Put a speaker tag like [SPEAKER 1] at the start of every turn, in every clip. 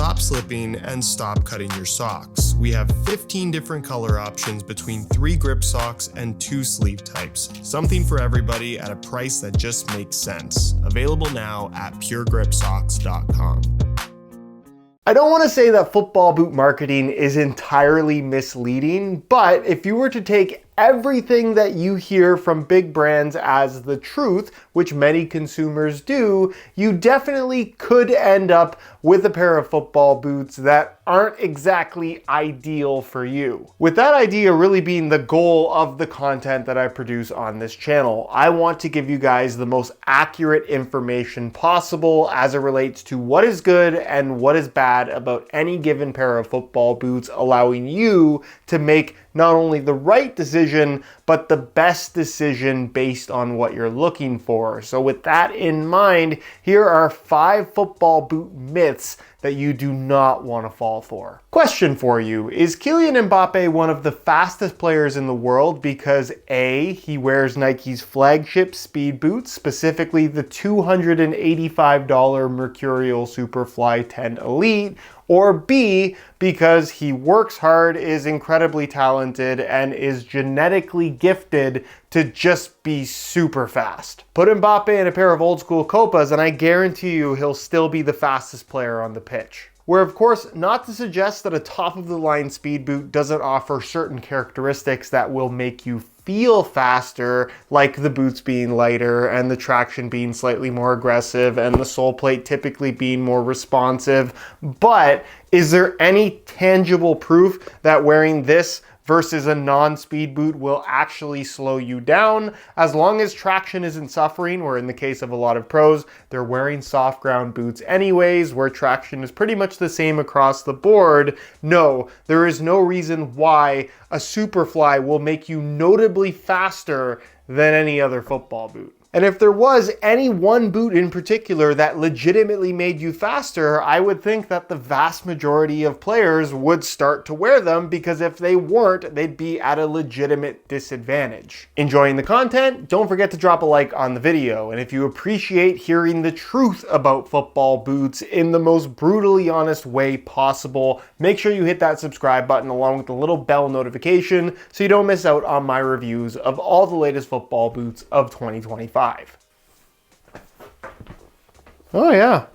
[SPEAKER 1] stop slipping and stop cutting your socks. We have 15 different color options between 3 grip socks and 2 sleeve types. Something for everybody at a price that just makes sense. Available now at puregripsocks.com.
[SPEAKER 2] I don't want to say that football boot marketing is entirely misleading, but if you were to take everything that you hear from big brands as the truth, which many consumers do, you definitely could end up with a pair of football boots that aren't exactly ideal for you. With that idea really being the goal of the content that I produce on this channel, I want to give you guys the most accurate information possible as it relates to what is good and what is bad about any given pair of football boots, allowing you to make not only the right decision, but the best decision based on what you're looking for. So with that in mind, here are 5 football boot myths that you do not want to fall for. Question for you: is Kylian Mbappe one of the fastest players in the world because A, he wears Nike's flagship speed boots, specifically the $285 Mercurial Superfly 10 Elite, or B, because he works hard, is incredibly talented, and is genetically gifted to just be super fast? Put Mbappe in a pair of old school Copas and I guarantee you he'll still be the fastest player on the pitch. Where, of course, not to suggest that a top of the line speed boot doesn't offer certain characteristics that will make you feel faster, like the boots being lighter and the traction being slightly more aggressive and the sole plate typically being more responsive. But is there any tangible proof that wearing this versus a non-speed boot will actually slow you down? As long as traction isn't suffering, or in the case of a lot of pros, they're wearing soft ground boots anyways, where traction is pretty much the same across the board. No, there is no reason why a Superfly will make you notably faster than any other football boot. And if there was any one boot in particular that legitimately made you faster, I would think that the vast majority of players would start to wear them, because if they weren't, they'd be at a legitimate disadvantage. Enjoying the content? Don't forget to drop a like on the video. And if you appreciate hearing the truth about football boots in the most brutally honest way possible, make sure you hit that subscribe button along with the little bell notification so you don't miss out on my reviews of all the latest football boots of 2025. Oh yeah.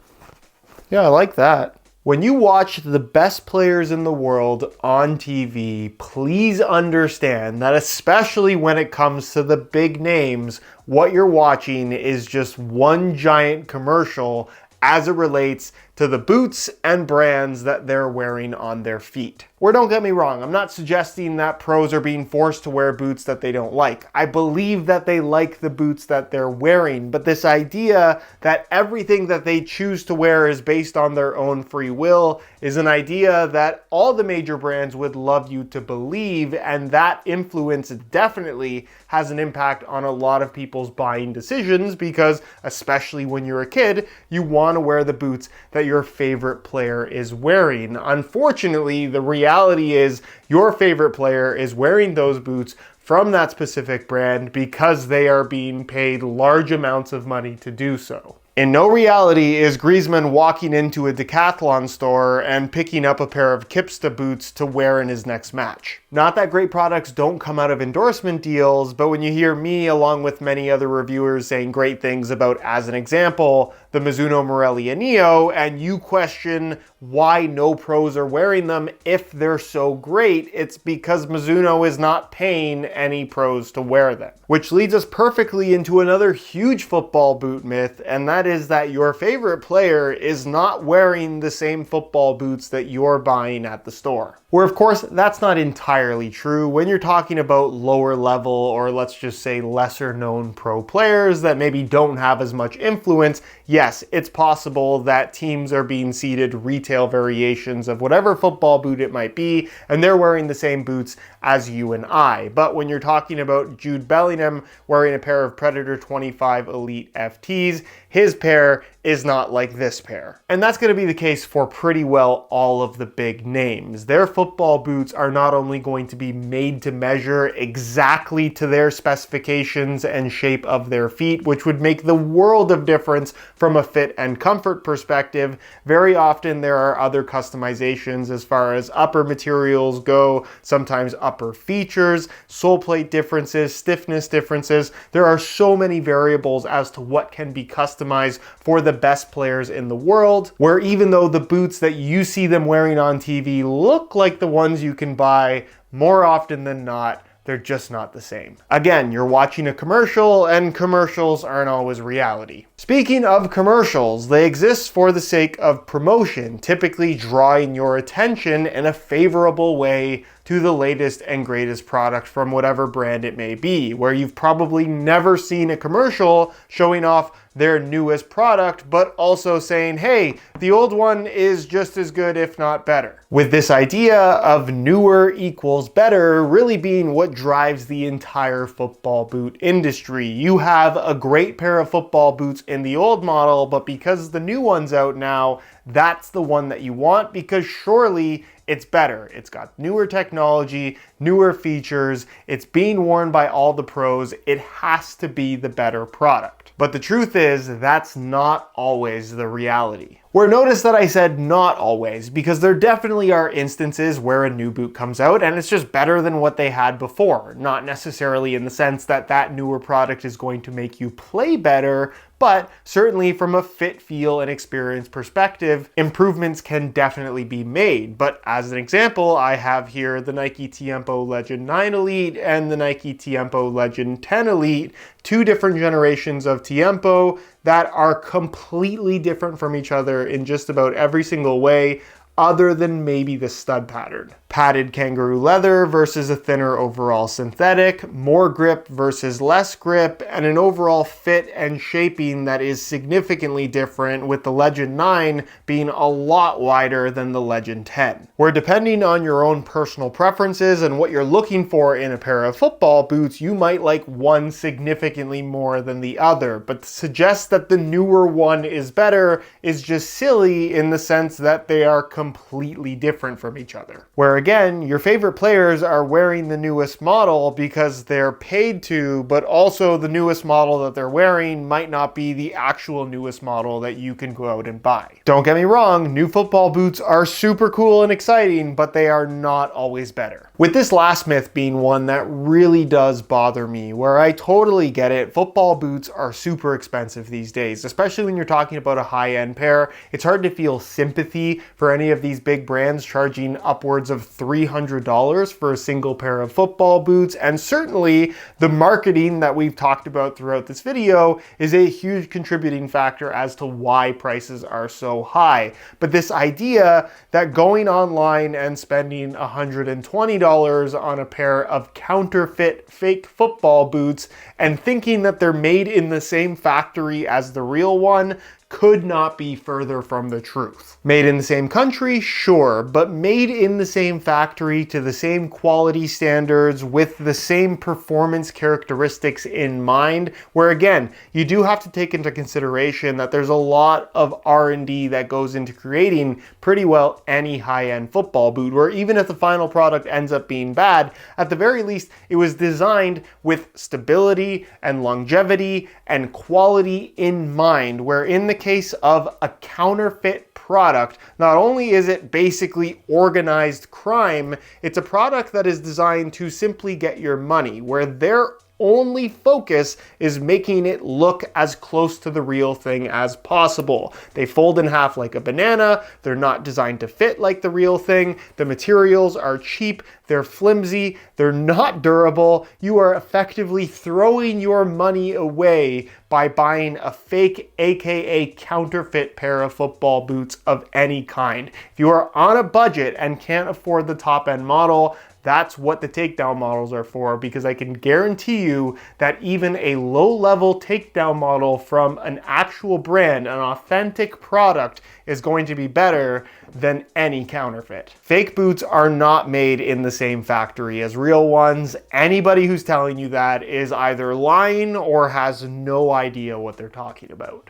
[SPEAKER 2] Yeah, I like that. When you watch the best players in the world on TV, please understand that especially when it comes to the big names, what you're watching is just one giant commercial as it relates to the boots and brands that they're wearing on their feet. Or don't get me wrong, I'm not suggesting that pros are being forced to wear boots that they don't like. I believe that they like the boots that they're wearing, but this idea that everything that they choose to wear is based on their own free will is an idea that all the major brands would love you to believe, and that influence definitely has an impact on a lot of people's buying decisions, because especially when you're a kid, you want to wear the boots that your favorite player is wearing. Unfortunately, the reality is your favorite player is wearing those boots from that specific brand because they are being paid large amounts of money to do so. In no reality is Griezmann walking into a Decathlon store and picking up a pair of Kipsta boots to wear in his next match. Not that great products don't come out of endorsement deals, but when you hear me along with many other reviewers saying great things about, as an example, the Mizuno Morelia Neo, and you question why no pros are wearing them if they're so great, it's because Mizuno is not paying any pros to wear them. Which leads us perfectly into another huge football boot myth, and that is that your favorite player is not wearing the same football boots that you're buying at the store. Where of course that's not entirely true. When you're talking about lower level, or let's just say lesser known pro players that maybe don't have as much influence, yes, it's possible that teams are being seeded retail variations of whatever football boot it might be, and they're wearing the same boots as you and I. But when you're talking about Jude Bellingham wearing a pair of Predator 25 Elite FTs, his pair is not like this pair. And that's going to be the case for pretty well all of the big names. Their football boots are not only going to be made to measure exactly to their specifications and shape of their feet, which would make the world of difference from a fit and comfort perspective. Very often there are other customizations as far as upper materials go, sometimes upper features, sole plate differences, stiffness differences. There are so many variables as to what can be customized for the best players in the world, where even though the boots that you see them wearing on TV look like the ones you can buy, more often than not, they're just not the same. Again, you're watching a commercial, and commercials aren't always reality. Speaking of commercials, they exist for the sake of promotion, typically drawing your attention in a favorable way to the latest and greatest product from whatever brand it may be, where you've probably never seen a commercial showing off their newest product, but also saying, hey, the old one is just as good, if not better. With this idea of newer equals better really being what drives the entire football boot industry. You have a great pair of football boots in the old model, but because the new one's out now, that's the one that you want because surely it's better. It's got newer technology, newer features, it's being worn by all the pros. It has to be the better product. But the truth is, that's not always the reality. Where notice that I said not always, because there definitely are instances where a new boot comes out and it's just better than what they had before. Not necessarily in the sense that that newer product is going to make you play better, but certainly from a fit, feel, and experience perspective, improvements can definitely be made. But as an example, I have here the Nike Tiempo Legend 9 Elite and the Nike Tiempo Legend 10 Elite, two different generations of Tiempo that are completely different from each other in just about every single way, other than maybe the stud pattern. Padded kangaroo leather versus a thinner overall synthetic, more grip versus less grip, and an overall fit and shaping that is significantly different, with the Legend 9 being a lot wider than the Legend 10. Where depending on your own personal preferences and what you're looking for in a pair of football boots, you might like one significantly more than the other, but to suggest that the newer one is better is just silly in the sense that they are completely different from each other. Where again, your favorite players are wearing the newest model because they're paid to, but also the newest model that they're wearing might not be the actual newest model that you can go out and buy. Don't get me wrong, new football boots are super cool and exciting, but they are not always better. With this last myth being one that really does bother me, where I totally get it, football boots are super expensive these days, especially when you're talking about a high-end pair. It's hard to feel sympathy for any of these big brands charging upwards of $300 for a single pair of football boots, and certainly the marketing that we've talked about throughout this video is a huge contributing factor as to why prices are so high. But this idea that going online and spending $120 on a pair of counterfeit fake football boots and thinking that they're made in the same factory as the real one could not be further from the truth. Made in the same country, sure, but made in the same factory to the same quality standards with the same performance characteristics in mind, where again, you do have to take into consideration that there's a lot of R&D that goes into creating pretty well any high-end football boot, where even if the final product ends up being bad, at the very least, it was designed with stability and longevity and quality in mind, where in the case of a counterfeit product, not only is it basically organized crime, it's a product that is designed to simply get your money, where their only focus is making it look as close to the real thing as possible. They fold in half like a banana, they're not designed to fit like the real thing, the materials are cheap, they're flimsy, they're not durable. You are effectively throwing your money away by buying a fake, aka counterfeit pair of football boots of any kind. If you are on a budget and can't afford the top end model, that's what the takedown models are for, because I can guarantee you that even a low-level takedown model from an actual brand, an authentic product, is going to be better than any counterfeit. Fake boots are not made in the same factory as real ones. Anybody who's telling you that is either lying or has no idea what they're talking about.